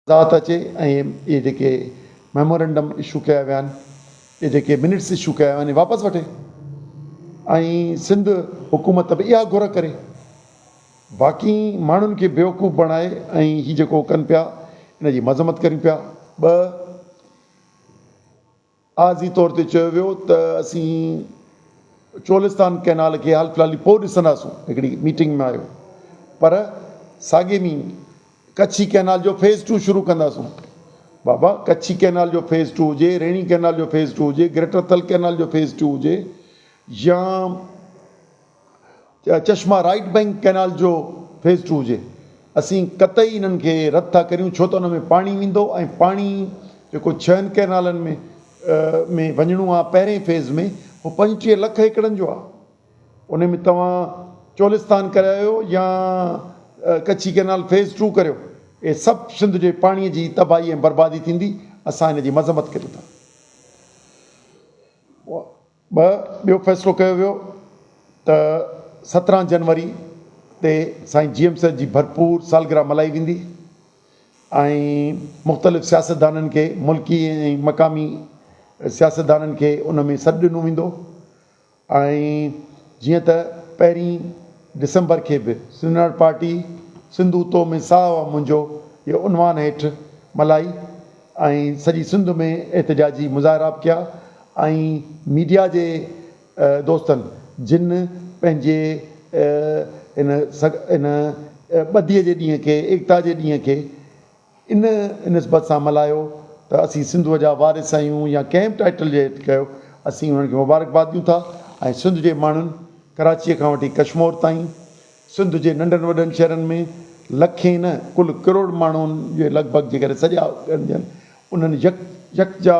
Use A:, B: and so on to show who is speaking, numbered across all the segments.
A: ज़ात अचे ऐं इहे जेके मेमोरेंडम इशू कया विया आहिनि, इहे जेके मिनट्स इशू कया विया आहिनि वापसि वठे ऐं सिंध हुकूमत बि इहा घुर करे बाक़ी माण्हुनि खे बेवकूफ़ बणाए ऐं हीउ जेको कनि पिया इन जी मज़म्मत कनि पिया। ॿ आज़ी तौर ते चयो वियो त असीं चोलिस्तान कैनाल खे हाल फ़िलहाल पोइ ॾिसंदासूं, हिकिड़ी मीटिंग में आयो, पर साॻे में कच्छी कैनाल जो फेज़ 2 शुरू कंदासूं। बाबा कच्छी कैनाल जो फेज़ 2 हुजे, रेणी कैनाल जो फेज़ 2 हुजे, ग्रेटर थल कैनाल जो फेज़ 2 हुजे या चश्मा राइट बैंक कैनाल जो फेज़ 2 हुजे, असीं कतई इन्हनि खे रद्द था करियूं छो त हुन में पाणी वेंदो ऐं पाणी जेको 6 कैनालनि में वञिणो आहे पहिरें फेज़ में उहो 35 लख एकड़नि जो आहे। उन में तव्हां चोलिस्तान करायो या कच्छी कैनाल फेज़ 2 करियो, इहे सभु सिंध जे पाणीअ जी तबाही ऐं बर्बादी थींदी। असां हिन जी मज़म्मत करियूं था। ॿियो फ़ैसिलो कयो वियो त 17 जनवरी ते साईं GM साहिब जी भरपूर सालगिरह मल्हाई वेंदी ऐं मुख़्तलिफ़ सियासतदाननि खे, मुल्की ऐं मक़ामी सियासतदाननि खे उन में सॾु ॾिनो वेंदो ऐं जीअं त 1 दिसंबर खे बि सिंधनाड़ पार्टी सिंधु तो में साह मुंहिंजो इहो उनवान हेठि मल्हाई ऐं सॼी सिंध में एतिजाजी मुज़ाहिरा कया ऐं मीडिया जे दोस्तनि जिन पंहिंजे इन ॿधीअ जे ॾींहं खे, एकता जे ॾींहं खे इन निस्बत सां मल्हायो त असीं सिंधूअ जा वारिस आहियूं या कंहिं बि टाइटल जे हेठि कयो, असीं उन्हनि खे मुबारकबाद ॾियूं था ऐं सिंध जे माण्हुनि कराचीअ खां वठी कश्मीर ताईं सिंध जे नंढनि वॾनि शहरनि में लखे न कुल करोड़ माण्हुनि जे लॻभॻि जेकॾहिं सॼा ॻणजनि उन्हनि यकजा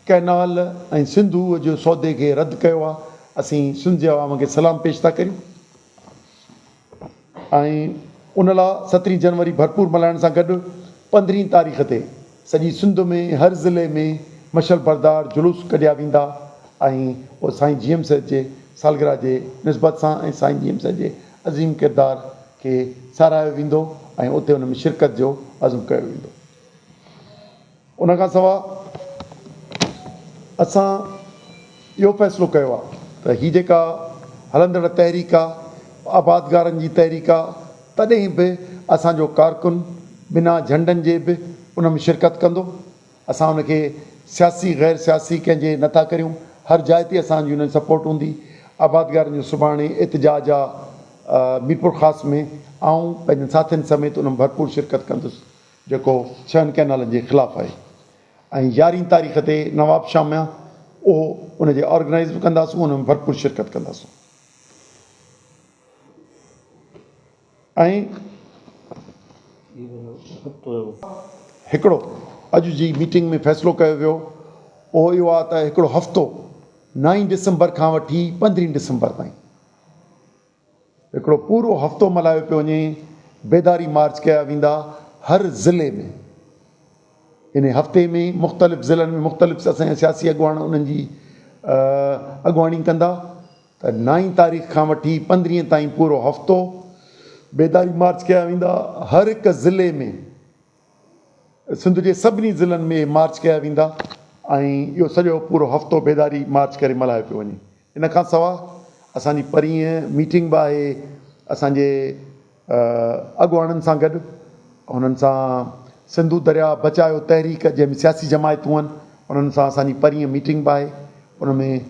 A: कैनाल ऐं सिंधूअ जो सौदे खे रद्द कयो आहे। असीं सिंध जे अवाम खे सलाम पेश था करियूं ऐं उन लाइ 17 जनवरी भरपूर मल्हाइण सां गॾु 15 तारीख़ ते सॼी सिंध में हर ज़िले में मशल बरदार जुलूस कढिया वेंदा ऐं उहो साईं GM साहिब जे सालगिरह जे निस्बत सां ऐं साईं GM साहिब जे अज़ीम किरदार खे साराहियो वेंदो ऐं उते उन में शिरकत जो अज़्म कयो वेंदो। उन खां सवाइ असां इहो फ़ैसिलो कयो आहे त हीअ जेका हलंदड़ तहरीक आहे, आबादगारनि जी तहरीक आहे, तॾहिं बि असांजो कारकुन बिना झंडनि जे बि उन में शिरकत कंदो। असां उनखे सियासी गैर सियासी कंहिंजे नथा करियूं, हर जाइ ते असांजी उन सपोर्ट हूंदी। आबादगारनि जो सुभाणे एतिजाज आहे मीरपुर ख़ासि में, ऐं पंहिंजनि साथियुनि समेत उन में भरपूर शिरकत कंदुसि जेको 6 कैनालनि जे ख़िलाफ़ु आहे। ऐं 11 तारीख़ ते नवाब शाह में उहो उनजे ऑर्गेनाइज़ बि कंदासूं, उन में भरपूर शिरकत कंदासूं। ऐं हिकिड़ो अॼु जी मीटिंग में फ़ैसिलो कयो वियो उहो इहो आहे त हिकिड़ो हफ़्तो 9 दिसंबर खां वठी 15 दिसंबर ताईं हिकिड़ो पूरो हफ़्तो मल्हायो पियो वञे। बेदारी मार्च कया वेंदा हर ज़िले में। इन हफ़्ते में मुख़्तलिफ़ ज़िलनि में मुख़्तलिफ़ असांजा सियासी अॻुवान उन्हनि जी अॻुवाणी कंदा त 9 तारीख़ खां वठी 15 ताईं पूरो हफ़्तो बेदारी मार्च कया वेंदा। हर हिकु ज़िले में, सिंध जे सभिनी ज़िलनि में मार्च कया वेंदा ऐं इहो सॼो पूरो हफ़्तो बेदारी मार्च करे मल्हायो पियो वञे। इन खां सवाइ असांजी परीहं मीटिंग बि आहे असांजे अॻुवाननि सां गॾु, हुननि सां सिंधू दरिया बचायो तहरीक जंहिंमें सियासी जमायतूं आहिनि उन्हनि सां असांजी परीहं मीटिंग बि आहे। उन में